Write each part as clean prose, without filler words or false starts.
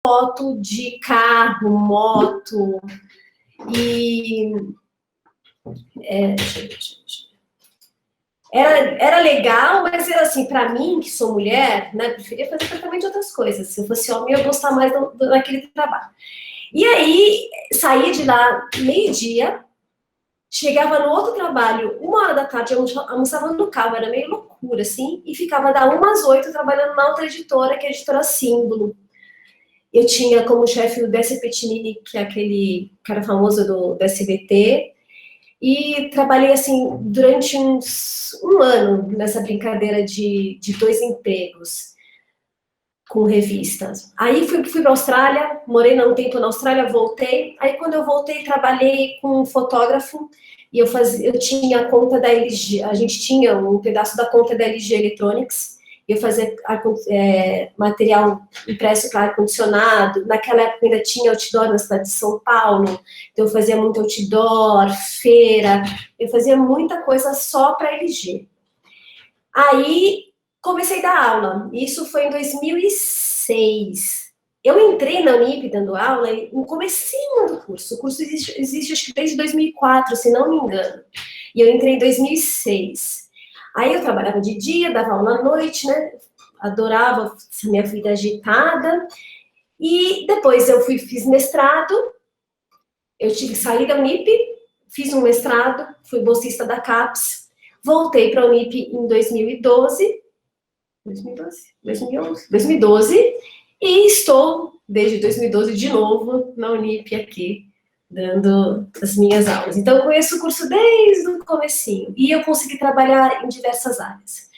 Foto de carro, moto, e era legal, mas era assim, para mim, que sou mulher, né, preferia fazer totalmente outras coisas. Se eu fosse homem, eu ia gostar mais daquele trabalho. E aí, saí de lá meio-dia, chegava no outro trabalho, 1h da tarde, eu almoçava no carro, era meio loucura, assim, e ficava da 1 às 8 trabalhando na outra editora, que é a editora Símbolo. Eu tinha como chefe o Décio Pettinini, que é aquele cara famoso do SBT, e trabalhei, assim, durante um ano nessa brincadeira de 2 empregos com revistas. Aí fui para a Austrália, morei um tempo na Austrália, voltei. Aí quando eu voltei, trabalhei com um fotógrafo e eu tinha a conta da LG, a gente tinha um pedaço da conta da LG Electronics, eu fazia material impresso para ar-condicionado. Naquela época ainda tinha outdoor na cidade de São Paulo, então eu fazia muito outdoor, feira, eu fazia muita coisa só para LG. Aí comecei a dar aula, isso foi em 2006. Eu entrei na Unip dando aula no comecinho do curso. O curso existe acho que desde 2004, se não me engano. E eu entrei em 2006. Aí eu trabalhava de dia, dava aula à noite, né? Adorava essa minha vida agitada. E depois eu fiz mestrado. Eu tive que sair da Unip, fiz um mestrado, fui bolsista da CAPES. Voltei para a Unip em 2012, 2012, e estou, desde 2012, de novo na Unip aqui, dando as minhas aulas. Então, eu conheço o curso desde o comecinho, e eu consegui trabalhar em diversas áreas.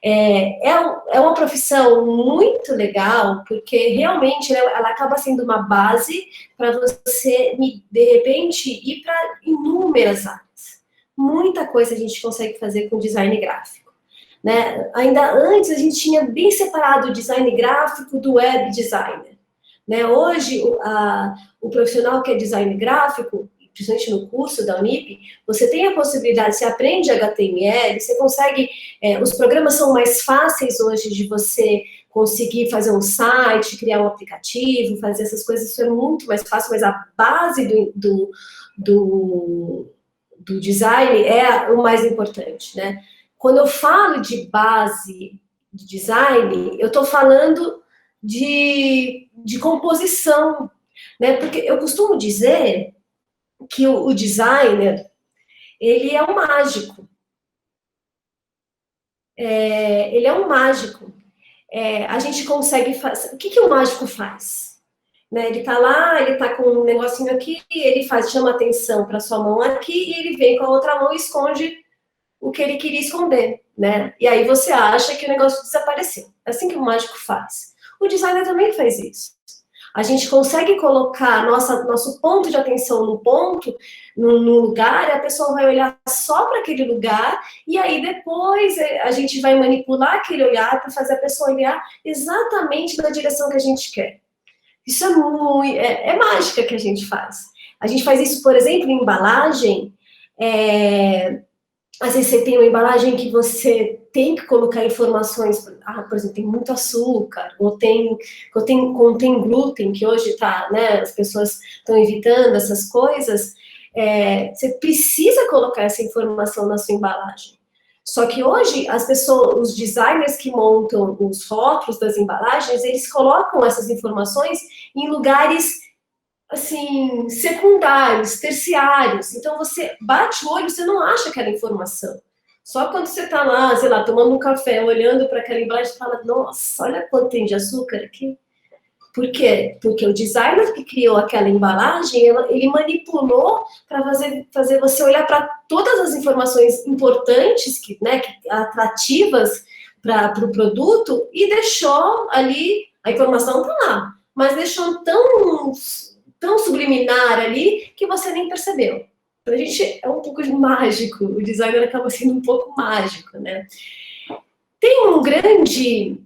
É uma profissão muito legal, porque realmente ela acaba sendo uma base para você, de repente, ir para inúmeras áreas. Muita coisa a gente consegue fazer com design gráfico. Né? Ainda antes, a gente tinha bem separado o design gráfico do web designer. Né? Hoje, o profissional que é design gráfico, principalmente no curso da Unip, você tem a possibilidade, você aprende HTML, você consegue, os programas são mais fáceis hoje de você conseguir fazer um site, criar um aplicativo, fazer essas coisas, isso é muito mais fácil, mas a base do design é o mais importante, né? Quando eu falo de base de design, eu estou falando de composição, né? Porque eu costumo dizer que o designer, ele é um mágico. Ele é um mágico. A gente consegue fazer... O que o mágico faz? Né? Ele está lá, ele está com um negocinho aqui, ele chama atenção para sua mão aqui, e ele vem com a outra mão e esconde o que ele queria esconder, né? E aí você acha que o negócio desapareceu. É assim que o mágico faz. O designer também faz isso. A gente consegue colocar nosso ponto de atenção no lugar, e a pessoa vai olhar só para aquele lugar, e aí depois a gente vai manipular aquele olhar para fazer a pessoa olhar exatamente na direção que a gente quer. Isso é mágica que a gente faz. A gente faz isso, por exemplo, em embalagem. Às vezes você tem uma embalagem que você tem que colocar informações, por exemplo, tem muito açúcar, ou contém glúten, que hoje tá, né, as pessoas estão evitando essas coisas, você precisa colocar essa informação na sua embalagem. Só que hoje, os designers que montam os rótulos das embalagens, eles colocam essas informações em lugares assim, secundários, terciários. Então, você bate o olho, você não acha aquela informação. Só quando você está lá, sei lá, tomando um café, olhando para aquela embalagem, você fala, nossa, olha quanto tem de açúcar aqui. Por quê? Porque o designer que criou aquela embalagem, ele manipulou para fazer você olhar para todas as informações importantes, né, atrativas para o produto, e deixou ali, a informação está lá, mas deixou tão subliminar ali que você nem percebeu. Então, a gente é um pouco mágico, o designer acaba sendo um pouco mágico, né? Tem um grande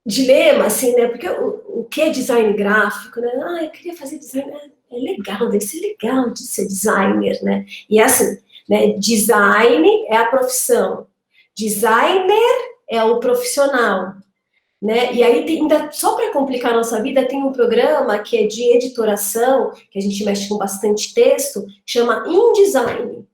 dilema, assim, né? Porque o que é design gráfico, né? Eu queria fazer design, é legal, deve ser legal de ser designer, né? E é assim, né, design é a profissão, designer é o profissional, né? E aí, ainda, só para complicar a nossa vida, tem um programa que é de editoração, que a gente mexe com bastante texto, chama InDesign.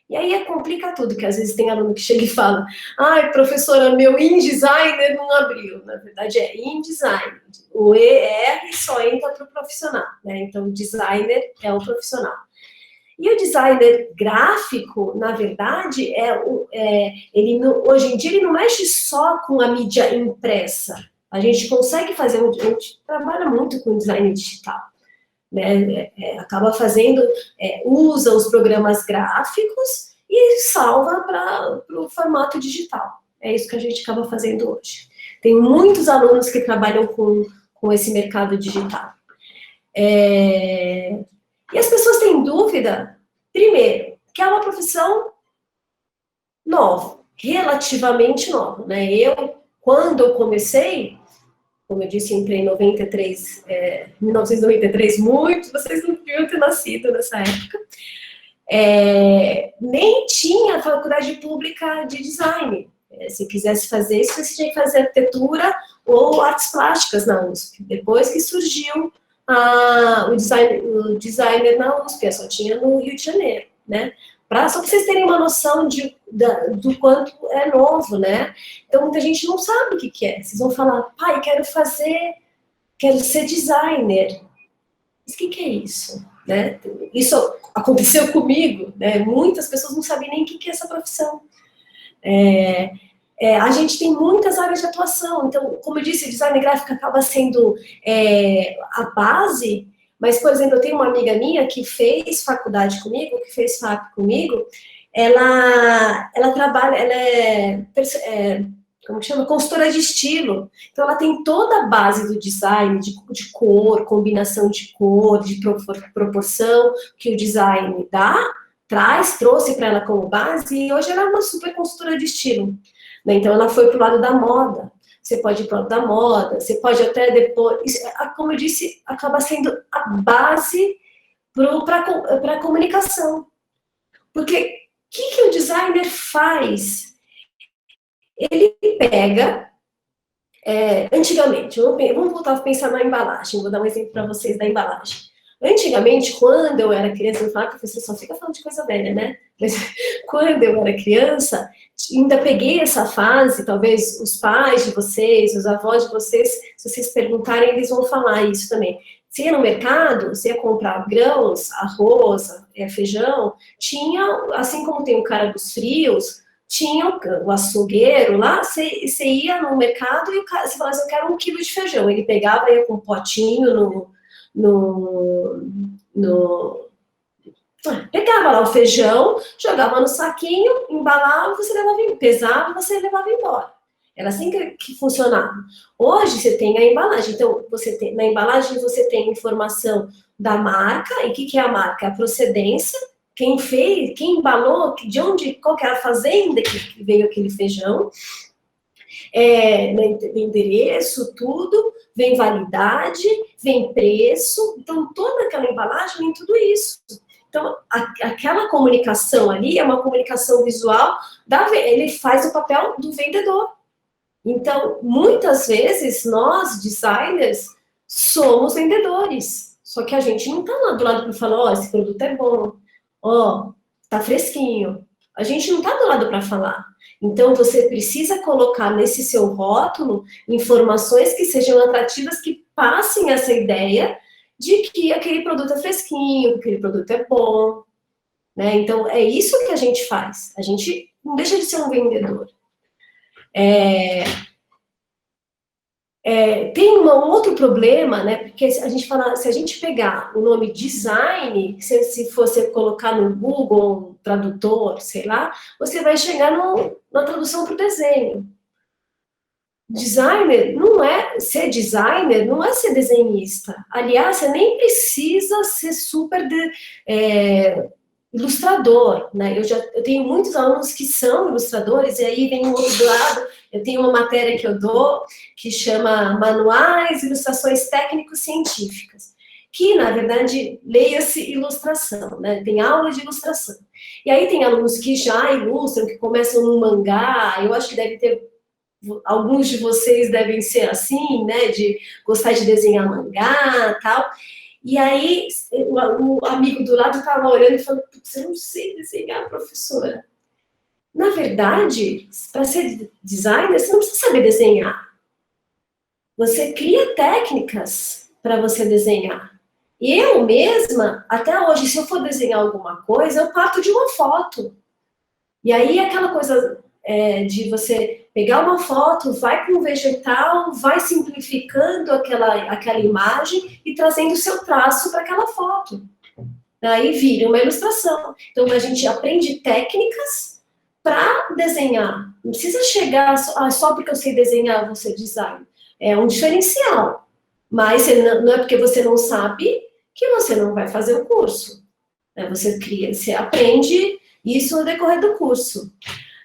E aí complica tudo, que às vezes tem aluno que chega e fala, ai, professora, meu InDesigner não abriu. Na verdade, é InDesign. O ER só entra para o profissional, né? Então, o designer é o profissional. E o designer gráfico, na verdade, hoje em dia ele não mexe só com a mídia impressa. A gente consegue fazer, a gente trabalha muito com design digital, né? Acaba fazendo, usa os programas gráficos e salva para o formato digital. É isso que a gente acaba fazendo hoje. Tem muitos alunos que trabalham com esse mercado digital. E as pessoas têm dúvida, primeiro, que é uma profissão nova, relativamente nova, né? Quando eu comecei, como eu disse, entrei em 1993, muito, vocês não deviam ter nascido nessa época, nem tinha faculdade pública de design. Se quisesse fazer isso, você tinha que fazer arquitetura ou artes plásticas na USP. Depois que surgiu o designer na USP, só tinha no Rio de Janeiro, né? Só para vocês terem uma noção do quanto é novo, né? Então, muita gente não sabe o que é. Vocês vão falar, pai, quero ser designer. Mas o que é isso? Né? Isso aconteceu comigo, né? Muitas pessoas não sabem nem o que é essa profissão. A gente tem muitas áreas de atuação, então, como eu disse, o design gráfico acaba sendo a base, mas, por exemplo, eu tenho uma amiga minha que fez faculdade comigo, que fez FAP comigo, ela trabalha, como que chama? Consultora de estilo. Então, ela tem toda a base do design, de cor, combinação de cor, de proporção, que o design trouxe para ela como base, e hoje ela é uma super consultora de estilo. Então, ela foi para o lado da moda. Você pode ir para o lado da moda, você pode até depois... Como eu disse, acaba sendo a base para a comunicação. Porque o que o designer faz? Ele pega... antigamente, vamos voltar a pensar na embalagem. Vou dar um exemplo para vocês da embalagem. Antigamente, quando eu era criança, eu falava, professor, só fica falando de coisa velha, né? Mas quando eu era criança, ainda peguei essa fase, talvez os pais de vocês, os avós de vocês, se vocês perguntarem, eles vão falar isso também. Você ia no mercado, você ia comprar grãos, arroz, feijão, tinha, assim como tem o cara dos frios, tinha o açougueiro lá, você ia no mercado e você falava assim, eu quero 1 quilo de feijão. Ele pegava, ia com um potinho pegava lá o feijão, jogava no saquinho, embalava, pesava, você levava embora. Era assim que funcionava. Hoje você tem a embalagem, então na embalagem você tem informação da marca, e o que é a marca? A procedência, quem fez, quem embalou, qual que é a fazenda que veio aquele feijão, endereço, tudo, vem validade, vem preço, então toda aquela embalagem vem tudo isso. Então, aquela comunicação ali é uma comunicação visual, ele faz o papel do vendedor. Então, muitas vezes, nós, designers, somos vendedores, só que a gente não está lá do lado para falar, esse produto é bom, tá fresquinho. A gente não está do lado para falar. Então, você precisa colocar nesse seu rótulo informações que sejam atrativas, que passem essa ideia de que aquele produto é fresquinho, que aquele produto é bom, né? Então, é isso que a gente faz. A gente não deixa de ser um vendedor. Tem um outro problema, né? Porque a gente fala, se a gente pegar o nome design, se você colocar no Google, um tradutor, sei lá, você vai chegar na tradução para o desenho. Designer não é ser desenhista. Aliás, você nem precisa ser super ilustrador, né? Eu tenho muitos alunos que são ilustradores, e aí vem um outro lado, eu tenho uma matéria que eu dou, que chama Manuais, Ilustrações Técnico-Científicas, que, na verdade, leia-se ilustração, né? Tem aula de ilustração. E aí tem alunos que já ilustram, que começam no mangá, eu acho que deve ter, alguns de vocês devem ser assim, né? De gostar de desenhar mangá, tal. E aí o amigo do lado estava olhando e falando, putz, eu não sei desenhar, professora. Na verdade, para ser designer, você não precisa saber desenhar. Você cria técnicas para você desenhar. E eu mesma, até hoje, se eu for desenhar alguma coisa, eu parto de uma foto. E aí aquela coisa de você pegar uma foto, vai com um vegetal, vai simplificando aquela imagem e trazendo o seu traço para aquela foto. Daí vira uma ilustração. Então a gente aprende técnicas para desenhar. Não precisa chegar só porque eu sei desenhar, eu vou ser designer. É um diferencial. Mas não é porque você não sabe que você não vai fazer o curso. Você cria, você aprende isso no decorrer do curso.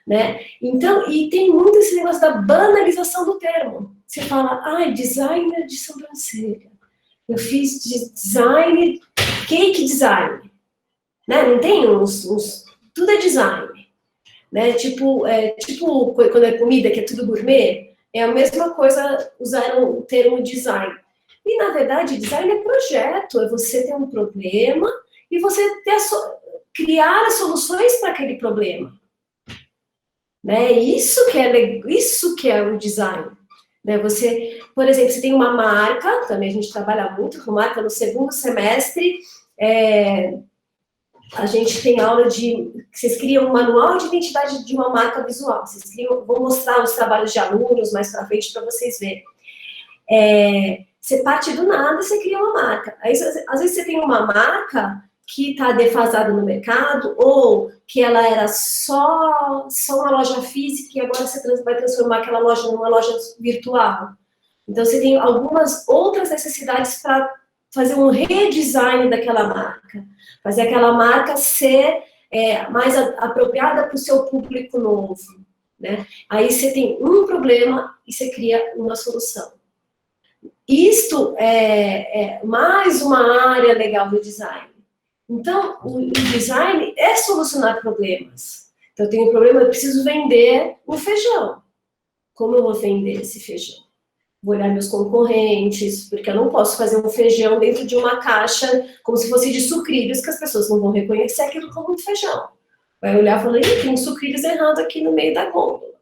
Né? Então, e tem muito esse negócio da banalização do termo. Você fala, designer de sobrancelha. Eu fiz design, cake design. Né? Não tem tudo é design. Né? Tipo quando é comida, que é tudo gourmet, é a mesma coisa usaram o termo design. E, na verdade, design é projeto, é você ter um problema e você criar as soluções para aquele problema. Né? Isso que é o design. Né? Você, por exemplo, você tem uma marca, também a gente trabalha muito com marca no segundo semestre, a gente tem aula vocês criam um manual de identidade de uma marca visual. Vou mostrar os trabalhos de alunos mais para frente para vocês verem. Você parte do nada e você cria uma marca. Aí, às vezes você tem uma marca que está defasada no mercado, ou que ela era só uma loja física e agora você vai transformar aquela loja numa loja virtual. Então, você tem algumas outras necessidades para fazer um redesign daquela marca, fazer aquela marca ser mais apropriada para o seu público novo. Né? Aí você tem um problema e você cria uma solução. Isto é mais uma área legal do design. Então, o design é solucionar problemas. Então, eu tenho um problema, eu preciso vender um feijão. Como eu vou vender esse feijão? Vou olhar meus concorrentes, porque eu não posso fazer um feijão dentro de uma caixa como se fosse de sucrilhos, que as pessoas não vão reconhecer aquilo como um feijão. Vai olhar e falar, tem sucrilhos errado aqui no meio da gôndola.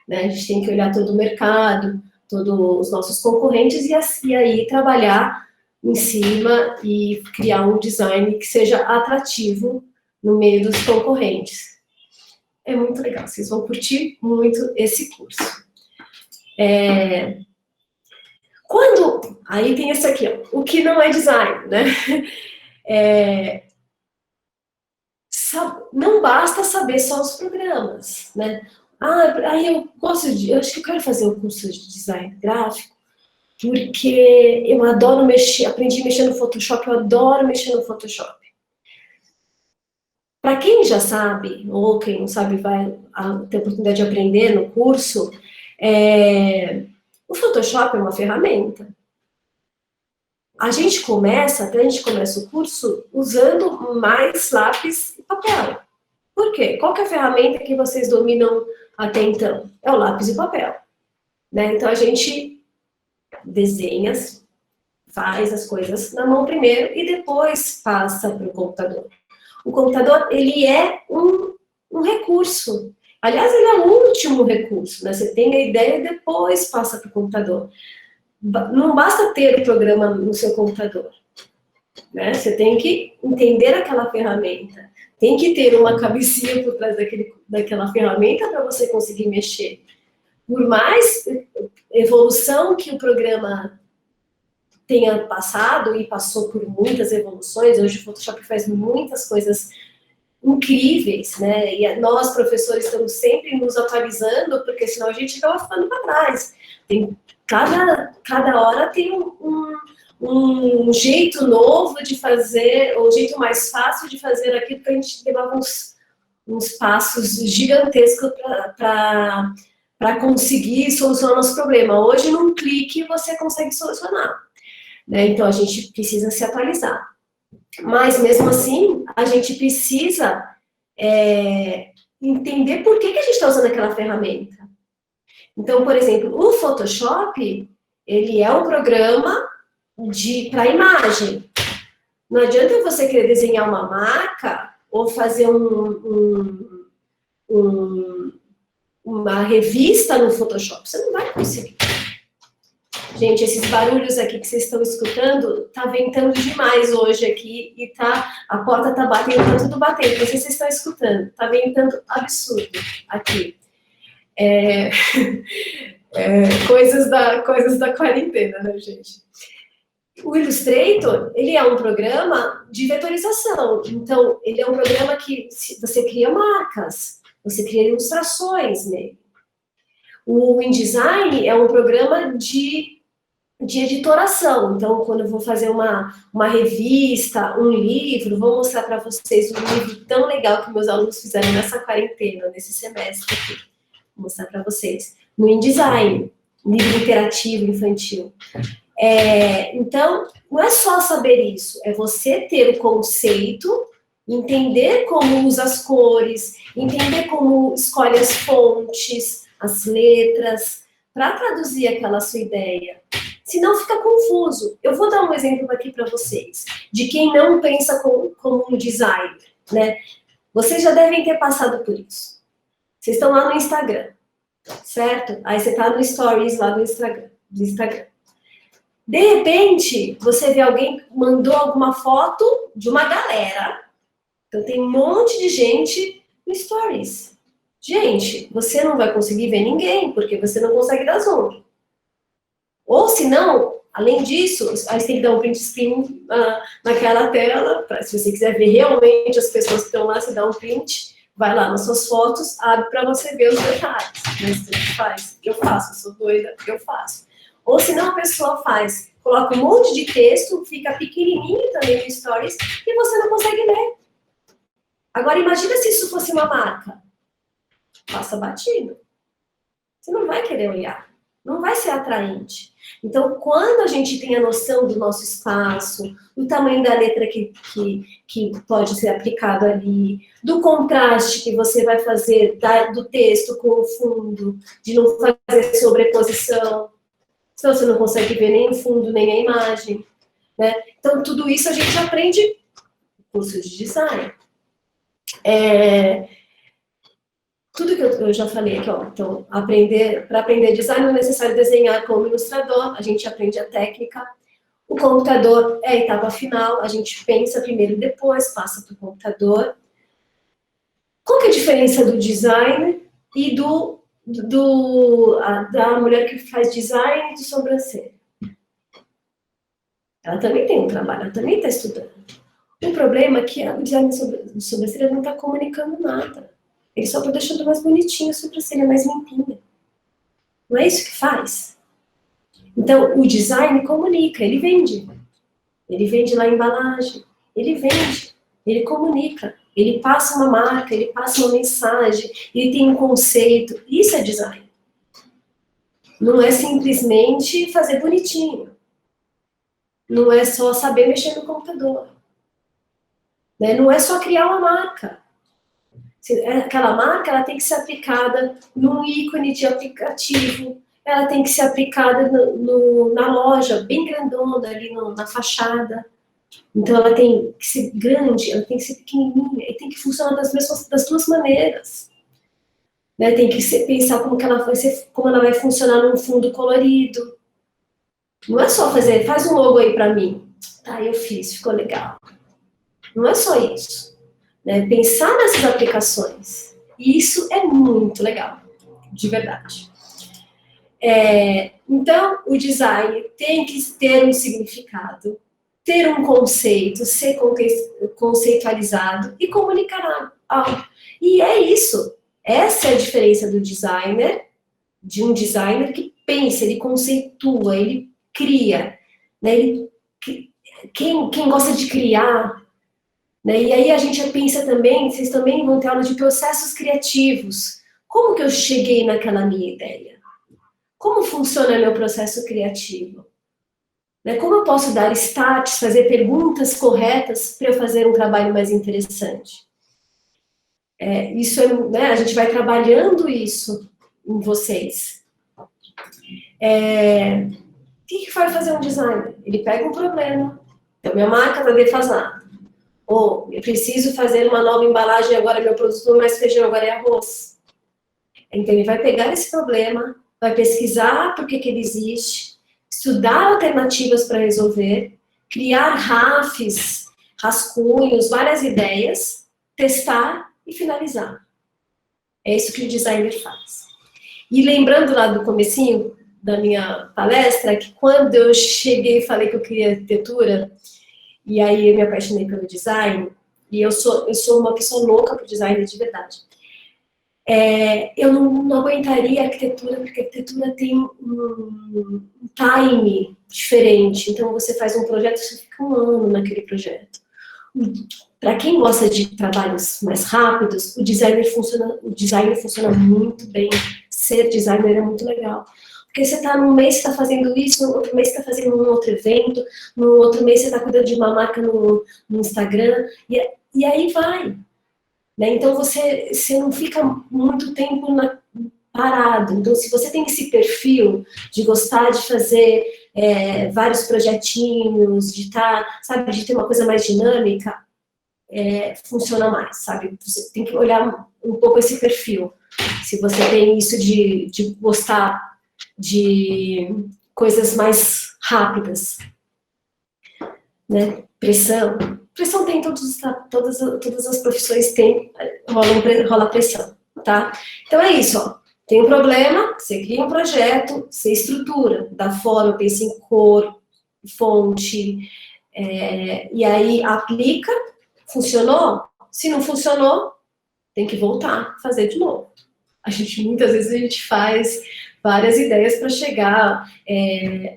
Né? A gente tem que olhar todo o mercado, todos os nossos concorrentes e aí trabalhar em cima e criar um design que seja atrativo no meio dos concorrentes. É muito legal, vocês vão curtir muito esse curso. Aí tem esse aqui, ó, o que não é design, né? Não basta saber só os programas, né? Aí eu acho que eu quero fazer um curso de design gráfico, porque eu adoro aprendi a mexer no Photoshop, eu adoro mexer no Photoshop. Para quem já sabe, ou quem não sabe vai ter a oportunidade de aprender no curso, o Photoshop é uma ferramenta. A gente começa o curso usando mais lápis e papel. Por quê? Qual que é a ferramenta que vocês dominam até então? É o lápis e papel. Né? Então, a gente desenha, faz as coisas na mão primeiro e depois passa para o computador. O computador, ele é um recurso. Aliás, ele é o último recurso. Né? Você tem a ideia e depois passa para o computador. Não basta ter o programa no seu computador. Né? Você tem que entender aquela ferramenta. Tem que ter uma cabecinha por trás daquela ferramenta para você conseguir mexer. Por mais evolução que o programa tenha passado, e passou por muitas evoluções, hoje o Photoshop faz muitas coisas incríveis, né? E nós, professores, estamos sempre nos atualizando, porque senão a gente acaba ficando para trás. Cada hora tem um jeito novo de fazer, ou um jeito mais fácil de fazer aquilo que a gente levava uns passos gigantescos para conseguir solucionar o nosso problema. Hoje, num clique, você consegue solucionar. né? Então, a gente precisa se atualizar. Mas, mesmo assim, a gente precisa entender por que a gente está usando aquela ferramenta. Então, por exemplo, o Photoshop, ele é um programa para imagem. Não adianta você querer desenhar uma marca ou fazer uma revista no Photoshop. Você não vai conseguir. Gente, esses barulhos aqui que vocês estão escutando, tá ventando demais hoje aqui e a porta tá batendo, tá tudo batendo. Não sei se vocês estão escutando. Tá ventando absurdo aqui. Coisas da quarentena, né, gente? O Illustrator, ele é um programa de vetorização. Então, ele é um programa que você cria marcas, você cria ilustrações nele. O InDesign é um programa de editoração. Então, quando eu vou fazer uma revista, um livro, vou mostrar para vocês um livro tão legal que meus alunos fizeram nessa quarentena, nesse semestre aqui. Vou mostrar para vocês. No InDesign, livro interativo infantil. Então, não é só saber isso, é você ter o conceito, entender como usa as cores, entender como escolhe as fontes, as letras, para traduzir aquela sua ideia. Senão fica confuso. Eu vou dar um exemplo aqui para vocês, de quem não pensa como um designer, né? Vocês já devem ter passado por isso. Vocês estão lá no Instagram, certo? Aí você está no Stories lá do Instagram. De repente, você vê alguém que mandou alguma foto de uma galera. Então, tem um monte de gente no Stories. Gente, você não vai conseguir ver ninguém, porque você não consegue dar zoom. Ou, se não, além disso, aí você tem que dar um print screen naquela tela, se você quiser ver realmente as pessoas que estão lá, você dá um print, vai lá nas suas fotos, abre para você ver os detalhes. Mas você faz? Eu faço, eu sou doida, eu faço. Ou senão a pessoa coloca um monte de texto, fica pequenininho também no Stories e você não consegue ler. Agora imagina se isso fosse uma marca. Passa batido. Você não vai querer olhar. Não vai ser atraente. Então, quando a gente tem a noção do nosso espaço, do tamanho da letra que pode ser aplicado ali, do contraste que você vai fazer do texto com o fundo, de não fazer sobreposição, senão você não consegue ver nem o fundo, nem a imagem, né? Então, tudo isso a gente aprende no curso de design. Tudo que eu já falei aqui, ó. Então, para aprender design não é necessário desenhar como ilustrador, a gente aprende a técnica. O computador é a etapa final, a gente pensa primeiro e depois passa para o computador. Qual que é a diferença do design e da mulher que faz design de sobrancelha? Ela também tem um trabalho, ela também está estudando. O problema é que o design de sobrancelha não está comunicando nada. Ele só está deixando mais bonitinha a sobrancelha, mais limpinha. Não é isso que faz? Então, o design comunica, ele vende. Ele vende lá a embalagem, ele vende, ele comunica, ele passa uma marca, ele passa uma mensagem, ele tem um conceito. Isso é design. Não é simplesmente fazer bonitinho. Não é só saber mexer no computador. Né? Não é só criar uma marca. Aquela marca ela tem que ser aplicada num ícone de aplicativo, ela tem que ser aplicada na loja, bem grandona, ali na fachada. Então, ela tem que ser grande, ela tem que ser pequenininha, e tem que funcionar das duas maneiras. Né? Tem que pensar como ela vai funcionar num fundo colorido. Não é só faz um logo aí para mim. Tá, eu fiz, ficou legal. Não é só isso. Né? Pensar nessas aplicações. E isso é muito legal, de verdade. Então, o design tem que ter um significado, ter um conceito, ser conceitualizado e comunicar algo. E é isso. Essa é a diferença do designer, de um designer que pensa, ele conceitua, ele cria. Né? Quem gosta de criar, né? E aí a gente pensa também, vocês também vão ter aula de processos criativos. Como que eu cheguei naquela minha ideia? Como funciona meu processo criativo? Né? Como eu posso dar starts, fazer perguntas corretas para eu fazer um trabalho mais interessante? Isso né, a gente vai trabalhando isso em vocês. O que vai fazer um designer? Ele pega um problema, então minha marca está defasada. Ou eu preciso fazer uma nova embalagem, agora meu produto não é mais feijão, agora é arroz. Então ele vai pegar esse problema, vai pesquisar por que ele existe, estudar alternativas para resolver, criar RAFs, rascunhos, várias ideias, testar e finalizar. É isso que o designer faz. E lembrando lá do comecinho da minha palestra, que quando eu cheguei e falei que eu queria arquitetura, e aí eu me apaixonei pelo design, e eu sou uma pessoa louca por design de verdade. Eu não aguentaria a arquitetura, porque a arquitetura tem um time diferente. Então, você faz um projeto, você fica um ano naquele projeto. Para quem gosta de trabalhos mais rápidos, o design funciona muito bem. Ser designer é muito legal. Porque você está num mês, você está fazendo isso, no outro mês você está fazendo um outro evento, no outro mês você está cuidando de uma marca no Instagram, e aí vai. Né? Então, você não fica muito tempo parado. Então, se você tem esse perfil de gostar de fazer vários projetinhos, de sabe, de ter uma coisa mais dinâmica, funciona mais, sabe? Você tem que olhar um pouco esse perfil. Se você tem isso de gostar de coisas mais rápidas, né? Pressão tem todas as profissões tem, rola pressão, tá? Então é isso, ó. Tem um problema, você cria um projeto, você estrutura, dá forma, pensa em cor, fonte, e aí aplica, funcionou? Se não funcionou, tem que voltar, fazer de novo. Muitas vezes a gente faz várias ideias para chegar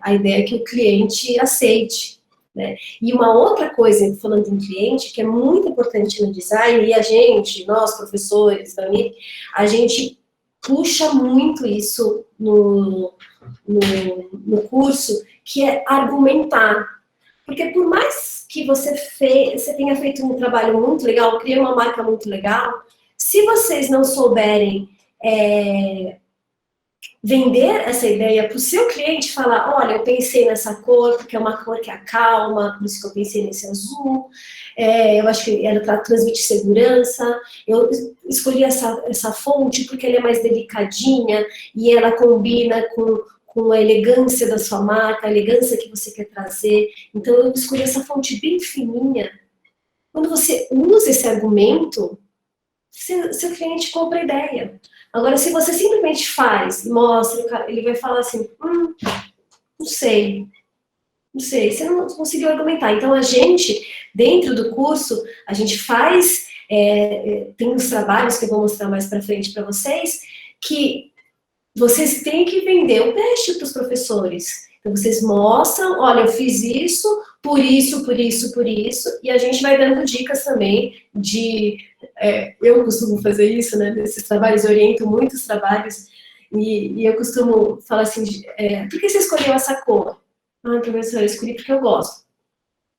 à ideia que o cliente aceite. Né? E uma outra coisa, falando em cliente, que é muito importante no design, e a gente, nós professores da UNIP, a gente puxa muito isso no curso, que é argumentar. Porque por mais que você tenha feito um trabalho muito legal, cria uma marca muito legal, se vocês não souberem vender essa ideia para o seu cliente, falar, olha, eu pensei nessa cor, porque é uma cor que acalma, por isso que eu pensei nesse azul, eu acho que ela transmite segurança, eu escolhi essa fonte porque ela é mais delicadinha e ela combina com a elegância da sua marca, a elegância que você quer trazer, então eu escolhi essa fonte bem fininha. Quando você usa esse argumento, seu cliente compra a ideia. Agora, se você simplesmente faz, mostra, ele vai falar assim, não sei, você não conseguiu argumentar. Então, a gente, dentro do curso, a gente faz, tem uns trabalhos que eu vou mostrar mais para frente para vocês, que vocês têm que vender o peixe para os professores. Então, vocês mostram, olha, eu fiz isso, por isso, por isso, por isso, e a gente vai dando dicas também eu costumo fazer isso, né, nesses trabalhos, eu oriento muitos trabalhos, e eu costumo falar assim, por que você escolheu essa cor? Ah, professora, eu escolhi porque eu gosto.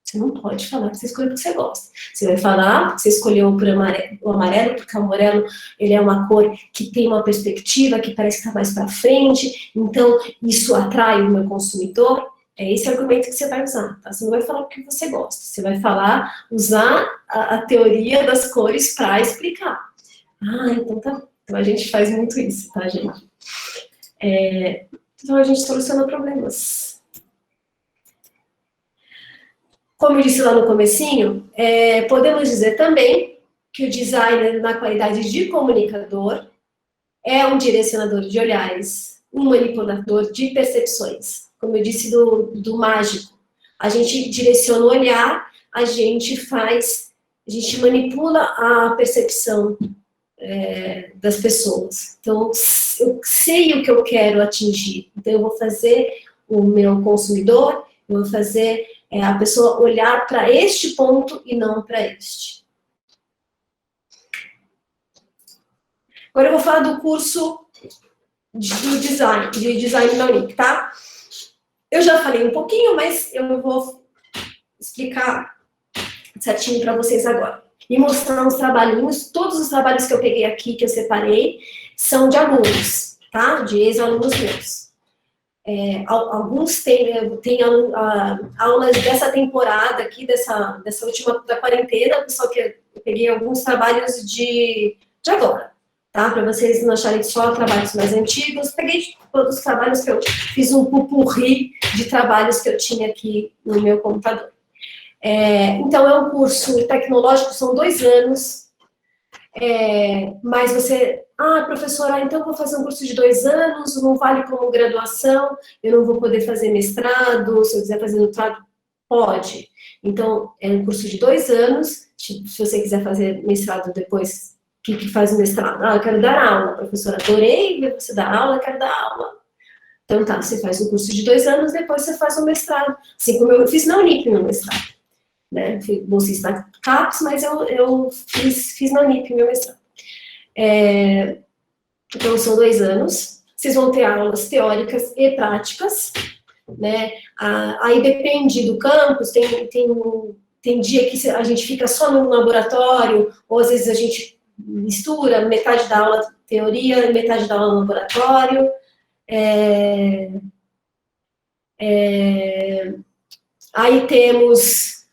Você não pode falar que você escolheu porque você gosta. Você vai falar que você escolheu o amarelo, porque o amarelo ele é uma cor que tem uma perspectiva, que parece que está mais para frente, então isso atrai o meu consumidor. É esse argumento que você vai usar, tá? Você não vai falar o que você gosta, você vai usar a teoria das cores para explicar. Ah, então tá. Então a gente faz muito isso, tá, gente? Então a gente soluciona problemas. Como eu disse lá no comecinho, podemos dizer também que o designer, na qualidade de comunicador, é um direcionador de olhares, um manipulador de percepções. Como eu disse do mágico, a gente direciona o olhar, a gente manipula a percepção das pessoas. Então, eu sei o que eu quero atingir. Então, eu vou fazer o meu consumidor, eu vou fazer a pessoa olhar para este ponto e não para este. Agora eu vou falar do curso de design da UNIC, tá? Eu já falei um pouquinho, mas eu vou explicar certinho para vocês agora. E mostrar uns trabalhinhos. Todos os trabalhos que eu peguei aqui, que eu separei, são de alunos, tá? De ex-alunos meus. Alguns têm aulas dessa temporada aqui, dessa última da quarentena, só que eu peguei alguns trabalhos de agora, tá? Para vocês não acharem só trabalhos mais antigos, peguei todos os trabalhos que eu fiz um pupurri de trabalhos que eu tinha aqui no meu computador. Então, é um curso tecnológico, são 2 anos, mas você... professora, então eu vou fazer um curso de 2 anos, não vale como graduação, eu não vou poder fazer mestrado, se eu quiser fazer doutorado, pode. Então, é um curso de 2 anos, se você quiser fazer mestrado depois, o que faz o mestrado? Eu quero dar aula, professora, adorei ver você dar aula, quero dar aula. Então tá, você faz um curso de 2 anos, depois você faz um mestrado, assim como eu fiz na Unip no mestrado. Né? Fui bolsista na CAPES, mas eu fiz na Unip meu mestrado. Então, são 2 anos. Vocês vão ter aulas teóricas e práticas, né? Aí depende do campus, tem dia que a gente fica só no laboratório, ou às vezes a gente mistura metade da aula teoria e metade da aula no laboratório. Aí temos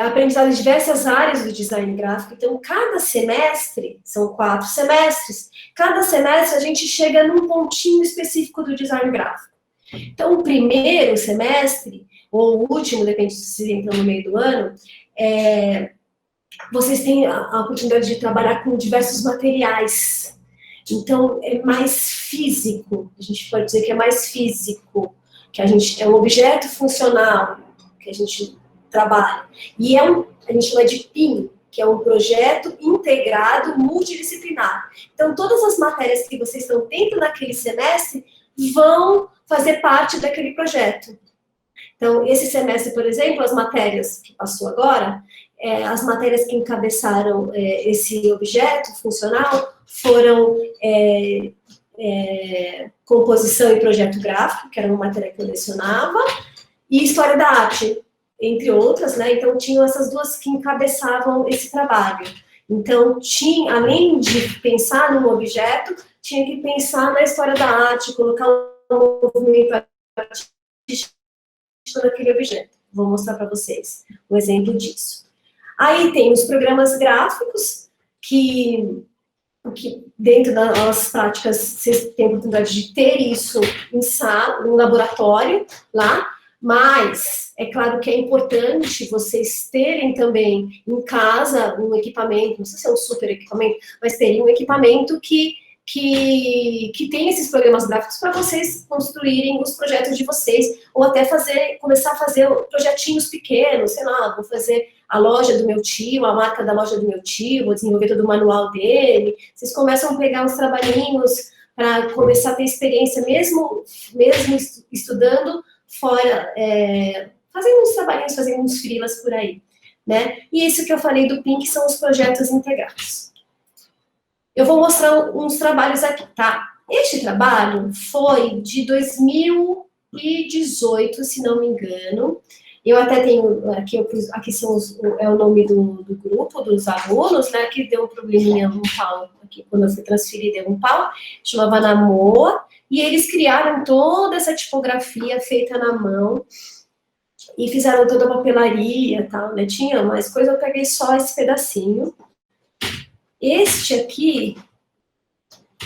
aprendizado em diversas áreas do design gráfico. Então, cada semestre, são 4 semestres, cada semestre a gente chega num pontinho específico do design gráfico. Então, o primeiro semestre, ou o último, depende se vocês entram no meio do ano, vocês têm a oportunidade de trabalhar com diversos materiais. Então, é mais físico, a gente pode dizer que é mais físico, que é um objeto funcional que a gente trabalha. E a gente chama de PIM, que é um projeto integrado multidisciplinar. Então, todas as matérias que vocês estão tendo naquele semestre vão fazer parte daquele projeto. Então, esse semestre, por exemplo, as matérias que passou agora, as matérias que encabeçaram esse objeto funcional foram composição e projeto gráfico, que era uma matéria que eu lecionava, e história da arte, entre outras, né? Então, tinham essas duas que encabeçavam esse trabalho. Então, além de pensar num objeto, tinha que pensar na história da arte, colocar um movimento artístico naquele objeto. Vou mostrar para vocês um exemplo disso. Aí tem os programas gráficos, que dentro das práticas vocês têm a oportunidade de ter isso em sala, no laboratório, lá, mas é claro que é importante vocês terem também em casa um equipamento, não sei se é um super equipamento, mas terem um equipamento que tem esses programas gráficos para vocês construírem os projetos de vocês, ou até começar a fazer projetinhos pequenos, sei lá, vou fazer a loja do meu tio, a marca da loja do meu tio, vou desenvolver todo o manual dele. Vocês começam a pegar uns trabalhinhos para começar a ter experiência, mesmo estudando fora, fazendo uns trabalhinhos, fazendo uns freelas por aí, né? E isso que eu falei do PIN, que são os projetos integrados. Eu vou mostrar uns trabalhos aqui, tá? Este trabalho foi de 2018, se não me engano. Eu até tenho, aqui é o nome do grupo, dos alunos, né? Aqui deu um probleminha, um pau, aqui quando eu fui transferir, deu um pau, chamava Namoa, e eles criaram toda essa tipografia feita na mão, e fizeram toda uma papelaria e tal, né? Tinha mais coisa, eu peguei só esse pedacinho. Este aqui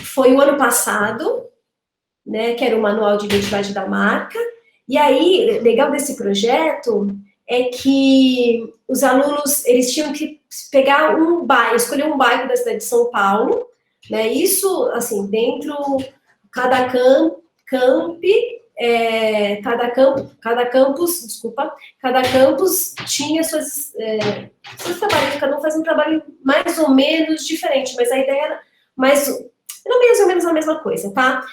foi o ano passado, né, que era o manual de identidade da marca. E aí, legal desse projeto é que os alunos, eles tinham que pegar escolher um bairro da cidade de São Paulo, né, isso, assim, dentro, cada campus tinha seus trabalhos, cada um fazia um trabalho mais ou menos diferente, mas a ideia era mais ou menos a mesma coisa, tá?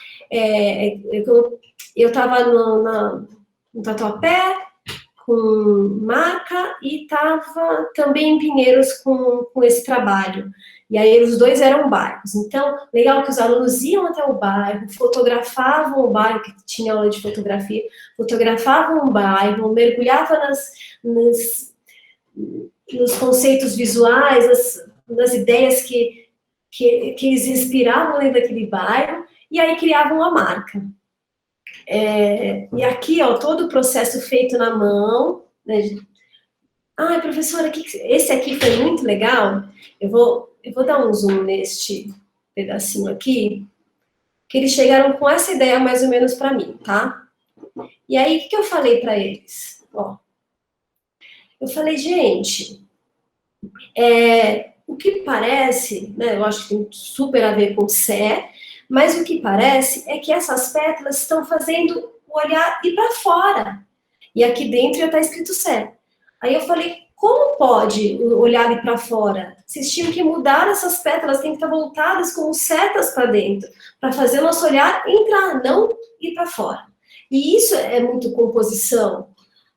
Eu estava no Tatuapé, com Maca, e estava também em Pinheiros com esse trabalho. E aí os dois eram bairros. Então, legal que os alunos iam até o bairro, fotografavam o bairro, que tinha aula de fotografia, fotografavam o bairro, mergulhavam nos conceitos visuais, nas ideias que eles inspiravam dentro daquele bairro, e aí criavam uma marca. E aqui, ó, todo o processo feito na mão, né? Ah, professora, esse aqui foi muito legal. Eu vou dar um zoom neste pedacinho aqui, que eles chegaram com essa ideia mais ou menos para mim, tá? E aí, o que eu falei para eles? Ó, eu falei, gente, o que parece, né, eu acho que tem super a ver com Sé, mas o que parece é que essas pétalas estão fazendo o olhar ir para fora. E aqui dentro já está escrito Sé. Aí eu falei, como pode o olhar ir para fora? Vocês tinham que mudar essas pétalas, têm que estar voltadas como setas para dentro, para fazer o nosso olhar entrar, não ir para fora. E isso é muito composição,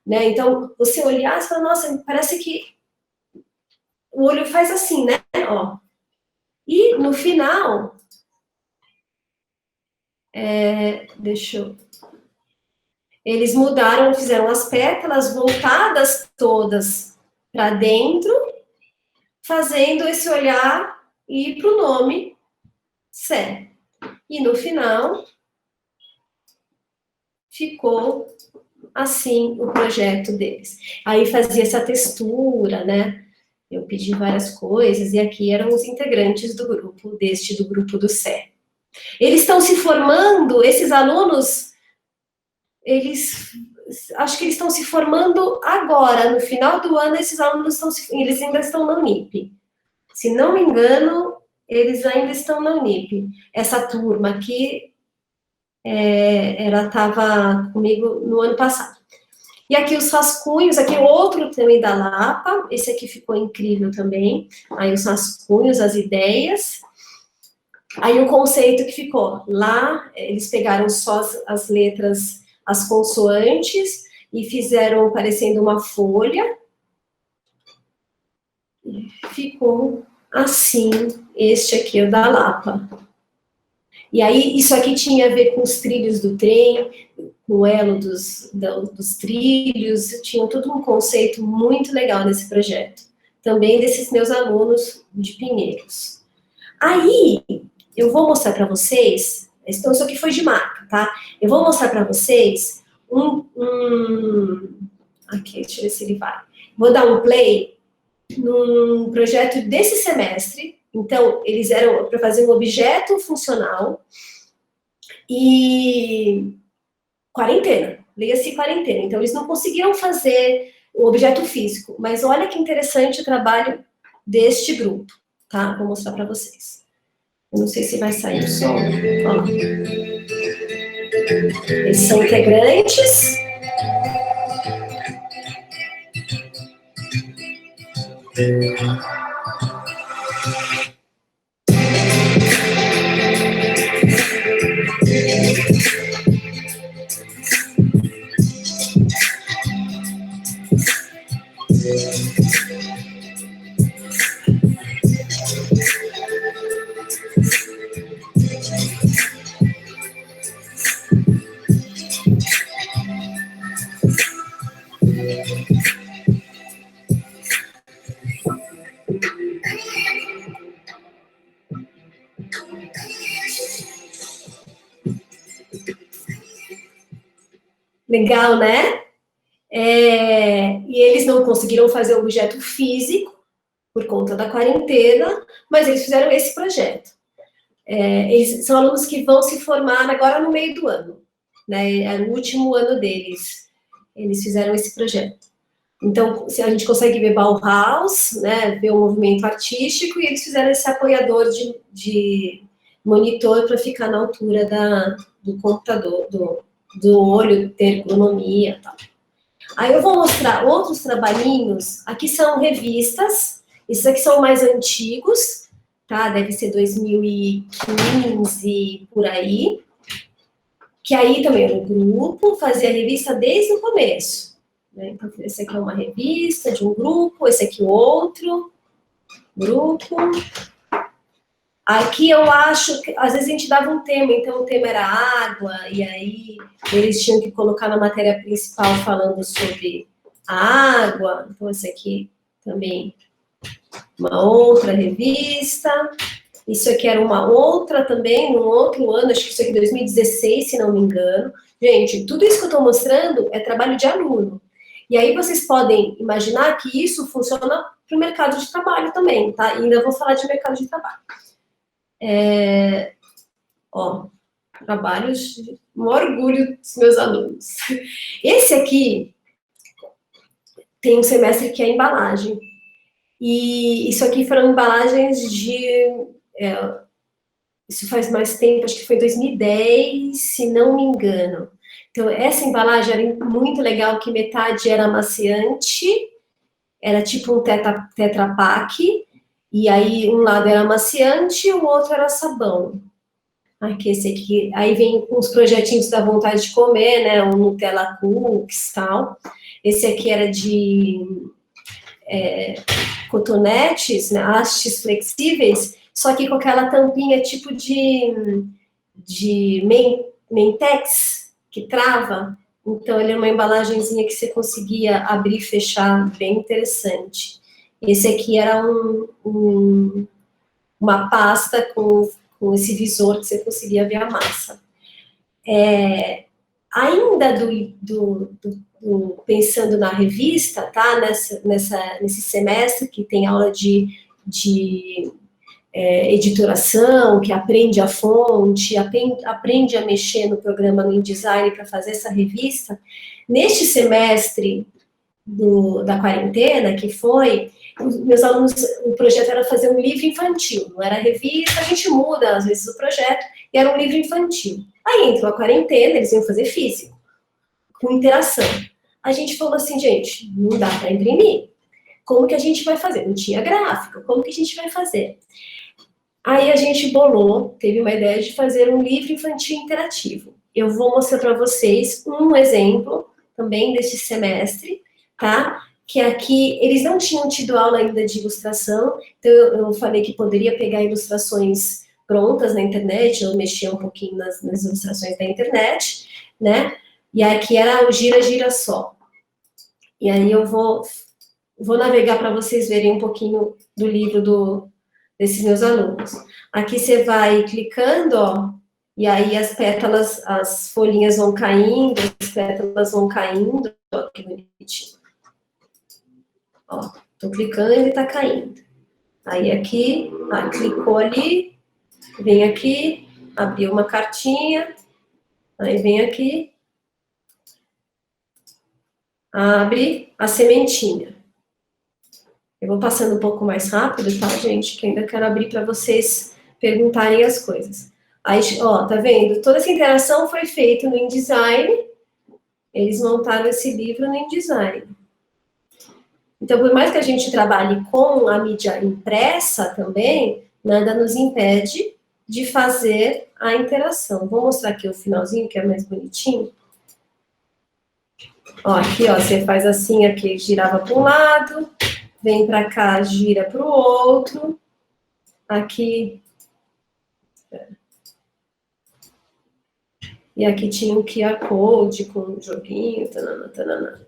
né? Então, você olhar e falar, nossa, parece que o olho faz assim, né? Ó. E no final, eles mudaram, fizeram as pétalas voltadas todas para dentro, fazendo esse olhar ir para o nome Sé. E no final, ficou assim o projeto deles. Aí fazia essa textura, né? Eu pedi várias coisas, e aqui eram os integrantes do grupo, do grupo do Sé. Eles estão se formando, esses alunos, acho que eles estão se formando agora, no final do ano, esses alunos eles ainda estão na Unip. Se não me engano, eles ainda estão na Unip. Essa turma aqui, ela estava comigo no ano passado. E aqui os rascunhos, aqui outro também da Lapa, esse aqui ficou incrível também. Aí os rascunhos, as ideias. Aí o conceito que ficou lá, eles pegaram só as letras, as consoantes, e fizeram parecendo uma folha. Ficou assim, este aqui, o da Lapa. E aí, isso aqui tinha a ver com os trilhos do trem, com o elo dos trilhos, tinha todo um conceito muito legal nesse projeto. Também desses meus alunos de Pinheiros. Aí, eu vou mostrar para vocês, então isso aqui foi de marca, tá? Eu vou mostrar para vocês aqui, deixa eu ver se ele vai. Vou dar um play num projeto desse semestre. Então, eles eram para fazer um objeto funcional e quarentena, leia-se quarentena. Então, eles não conseguiram fazer o objeto físico, mas olha que interessante o trabalho deste grupo, tá? Vou mostrar para vocês. Eu não sei se vai sair o som. Ó. Eles são integrantes. Legal, né? E eles não conseguiram fazer o objeto físico por conta da quarentena, mas eles fizeram esse projeto. Eles são alunos que vão se formar agora no meio do ano, né? É o último ano deles. Eles fizeram esse projeto. Então, se a gente consegue ver Bauhaus, né, ver o movimento artístico, e eles fizeram esse apoiador de monitor para ficar na altura do computador, do olho, ter ergonomia e tal. Aí eu vou mostrar outros trabalhinhos. Aqui são revistas, esses aqui são mais antigos, tá? Deve ser 2015, por aí. Que aí também era um grupo, fazia a revista desde o começo. Né? Então, esse aqui é uma revista de um grupo, esse aqui outro grupo. Aqui eu acho que, às vezes a gente dava um tema, então o tema era água, e aí eles tinham que colocar na matéria principal falando sobre a água. Então, esse aqui também, uma outra revista. Isso aqui era uma outra também, num outro ano, acho que isso aqui é 2016, se não me engano. Gente, tudo isso que eu estou mostrando é trabalho de aluno. E aí vocês podem imaginar que isso funciona para o mercado de trabalho também, tá? E ainda vou falar de mercado de trabalho. Trabalhos de um orgulho dos meus alunos. Esse aqui tem um semestre que é embalagem. E isso aqui foram embalagens de... isso faz mais tempo, acho que foi 2010, se não me engano. Então, essa embalagem era muito legal, que metade era amaciante, era tipo um Tetra Pak, e aí um lado era amaciante e o outro era sabão. Aqui, esse aqui, aí vem uns projetinhos da vontade de comer, né, um Nutella Cookies e tal. Esse aqui era de cotonetes, né, hastes flexíveis, só que com aquela tampinha tipo de Mentex, que trava. Então, ele é uma embalagenzinha que você conseguia abrir e fechar, bem interessante. Esse aqui era uma pasta com esse visor que você conseguia ver a massa. Ainda pensando na revista, tá? Nesse semestre que tem aula de editoração, que aprende a fonte, aprende a mexer no programa no InDesign para fazer essa revista. Neste semestre da quarentena, que foi, meus alunos, o projeto era fazer um livro infantil, não era revista, a gente muda às vezes o projeto, e era um livro infantil. Aí entrou a quarentena, eles iam fazer físico, com interação. A gente falou assim, gente, não dá para imprimir. Como que a gente vai fazer? Não tinha gráfico, como que a gente vai fazer? Aí a gente teve uma ideia de fazer um livro infantil interativo. Eu vou mostrar para vocês um exemplo também deste semestre, tá? Que aqui, eles não tinham tido aula ainda de ilustração, então eu falei que poderia pegar ilustrações prontas na internet, eu mexia um pouquinho nas ilustrações da internet, né? E aqui era o Gira, Gira Só. E aí eu vou navegar para vocês verem um pouquinho do livro desses meus alunos. Aqui você vai clicando, ó, e aí as pétalas, as folhinhas vão caindo, as pétalas vão caindo, ó, que bonitinho. Ó, tô clicando e ele tá caindo. Aí aqui, clicou ali, vem aqui, abriu uma cartinha, aí vem aqui, abre a sementinha. Eu vou passando um pouco mais rápido, tá, gente? Que ainda quero abrir para vocês perguntarem as coisas. Aí, ó, tá vendo? Toda essa interação foi feita no InDesign. Eles montaram esse livro no InDesign. Então, por mais que a gente trabalhe com a mídia impressa também, nada nos impede de fazer a interação. Vou mostrar aqui o finalzinho, que é mais bonitinho. Ó, aqui, ó, você faz assim, aqui girava para um lado, vem para cá, gira para o outro. Aqui. E aqui tinha um QR Code com um joguinho, tanana, tanana.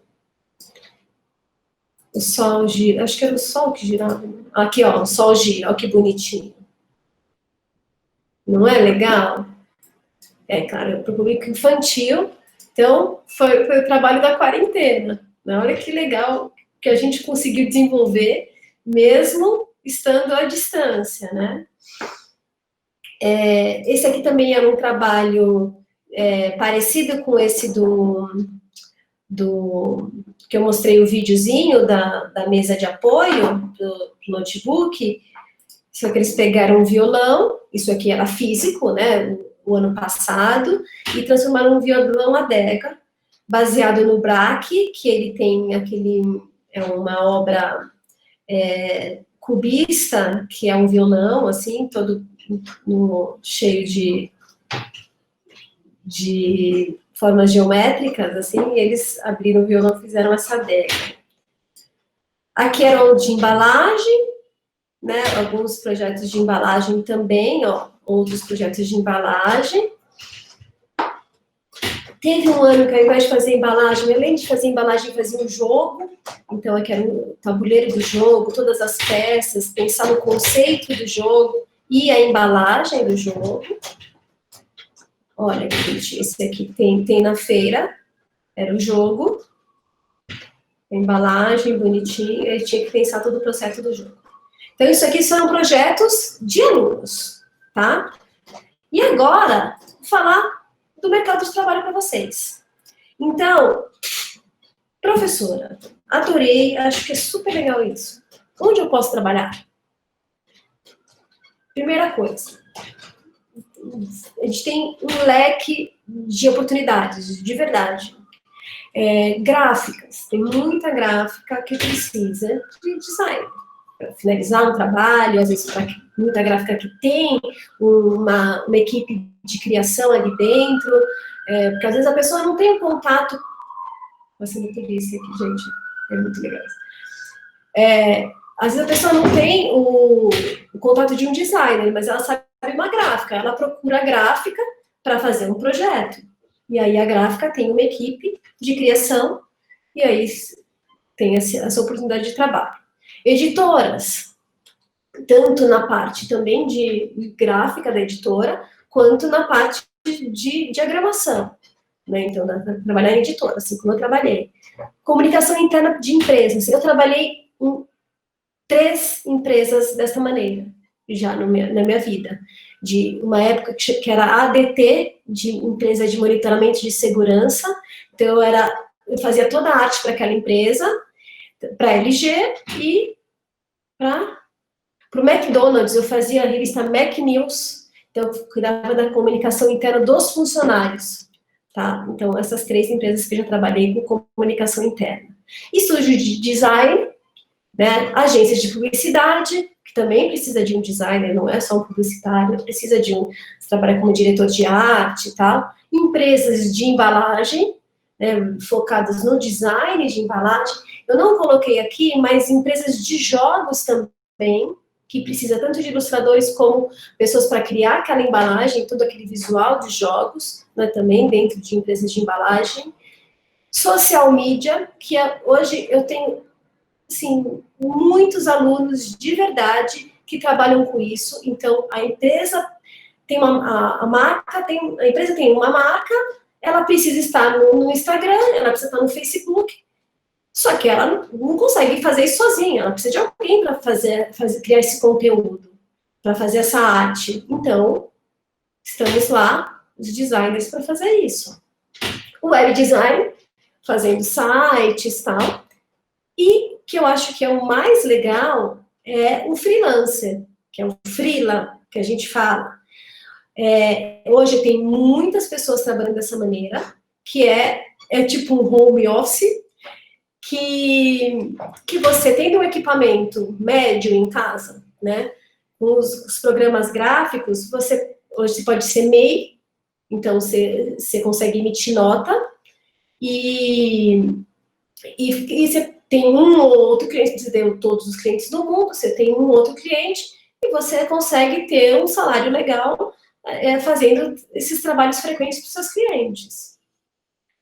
O sol gira, acho que era o sol que girava. Aqui, ó, o sol gira, ó que bonitinho. Não é legal? É, claro, para o público infantil, então foi o trabalho da quarentena. Né? Olha que legal que a gente conseguiu desenvolver, mesmo estando à distância, né? Esse aqui também era um trabalho parecido com esse que eu mostrei o videozinho da mesa de apoio do notebook, só que eles pegaram um violão, isso aqui era físico, né, o ano passado, e transformaram um violão adega, baseado no BRAC, que ele tem uma obra cubista, que é um violão, assim, todo cheio de formas geométricas, assim, e eles abriram o violão e fizeram essa adega. Aqui era o de embalagem, né? Alguns projetos de embalagem também, ó, outros projetos de embalagem. Teve um ano que ao invés de fazer embalagem, além de fazer embalagem, fazia um jogo. Então, aqui era o tabuleiro do jogo, todas as peças, pensar no conceito do jogo e a embalagem do jogo. Olha, gente, esse aqui tem na feira, era o jogo, a embalagem bonitinha, ele tinha que pensar todo o processo do jogo. Então, isso aqui são projetos de alunos, tá? E agora, vou falar do mercado de trabalho para vocês. Então, professora, adorei, acho que é super legal isso. Onde eu posso trabalhar? Primeira coisa, a gente tem um leque de oportunidades, de verdade. Gráficas, tem muita gráfica que precisa de design. Para finalizar um trabalho, às vezes muita gráfica que tem uma equipe de criação ali dentro, porque às vezes a pessoa não tem um contato. Vai ser muito isso aqui, gente, é muito legal. Às vezes a pessoa não tem o contato de um designer, mas ela sabe uma gráfica, ela procura a gráfica para fazer um projeto. E aí a gráfica tem uma equipe de criação, e aí tem essa oportunidade de trabalho. Editoras, tanto na parte também de gráfica da editora, quanto na parte de diagramação. Né? Então, trabalhar em editora, assim como eu trabalhei. Comunicação interna de empresas. Eu trabalhei em 3 empresas dessa maneira, já na minha vida. De uma época que era ADT, de empresa de monitoramento de segurança. Então, eu fazia toda a arte para aquela empresa, para a LG e para o McDonald's. Eu fazia a revista Mac News, então eu cuidava da comunicação interna dos funcionários. Tá? Então, essas 3 empresas que eu já trabalhei com comunicação interna. Estúdio de design, né? Agências de publicidade, que também precisa de um designer, não é só um publicitário, precisa de trabalhar como diretor de arte e tal. Empresas de embalagem, né, focadas no design de embalagem. Eu não coloquei aqui, mas empresas de jogos também, que precisa tanto de ilustradores como pessoas para criar aquela embalagem, todo aquele visual de jogos, né, também dentro de empresas de embalagem. Social media, que hoje eu tenho, assim, muitos alunos de verdade que trabalham com isso. Então, a empresa tem a empresa tem uma marca, ela precisa estar no Instagram, ela precisa estar no Facebook, só que ela não consegue fazer isso sozinha, ela precisa de alguém para criar esse conteúdo, para fazer essa arte. Então, estamos lá, os designers, para fazer isso. O web design, fazendo sites e tal. E que eu acho que é o mais legal é o freelancer, que é o freela, que a gente fala. Hoje tem muitas pessoas trabalhando dessa maneira, que é tipo um home office, que você tendo um equipamento médio em casa, né, com os programas gráficos, hoje pode ser MEI, então você consegue emitir nota, e você tem um ou outro cliente, você tem todos os clientes do mundo, você tem um outro cliente, e você consegue ter um salário legal fazendo esses trabalhos frequentes para os seus clientes.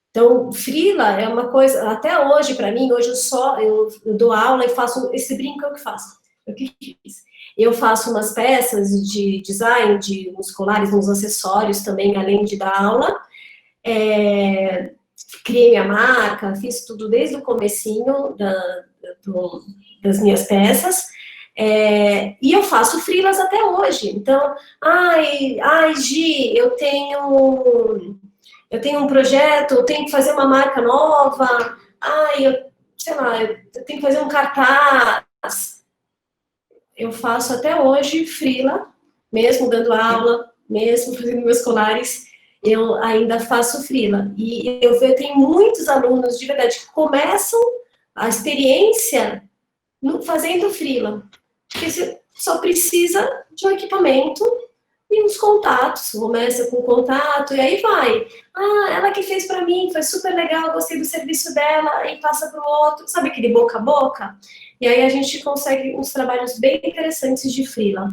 Então, freela é uma coisa, até hoje, para mim, hoje eu dou aula e faço esse brinco que eu faço. Eu faço umas peças de design, de uns colares, uns acessórios também, além de dar aula. Criei minha marca, fiz tudo desde o comecinho das minhas peças. E eu faço freelas até hoje. Então, Gi, eu tenho um projeto, eu tenho que fazer uma marca nova, eu tenho que fazer um cartaz. Eu faço até hoje freela, mesmo dando aula, mesmo fazendo meus colares, eu ainda faço freela. E eu tenho muitos alunos, de verdade, que começam a experiência fazendo freela. Porque você só precisa de um equipamento e e uns contatos, começa com contato e aí vai. Ah, ela que fez para mim, foi super legal, gostei do serviço dela, e passa para o outro, sabe aquele boca a boca? E aí a gente consegue uns trabalhos bem interessantes de freela.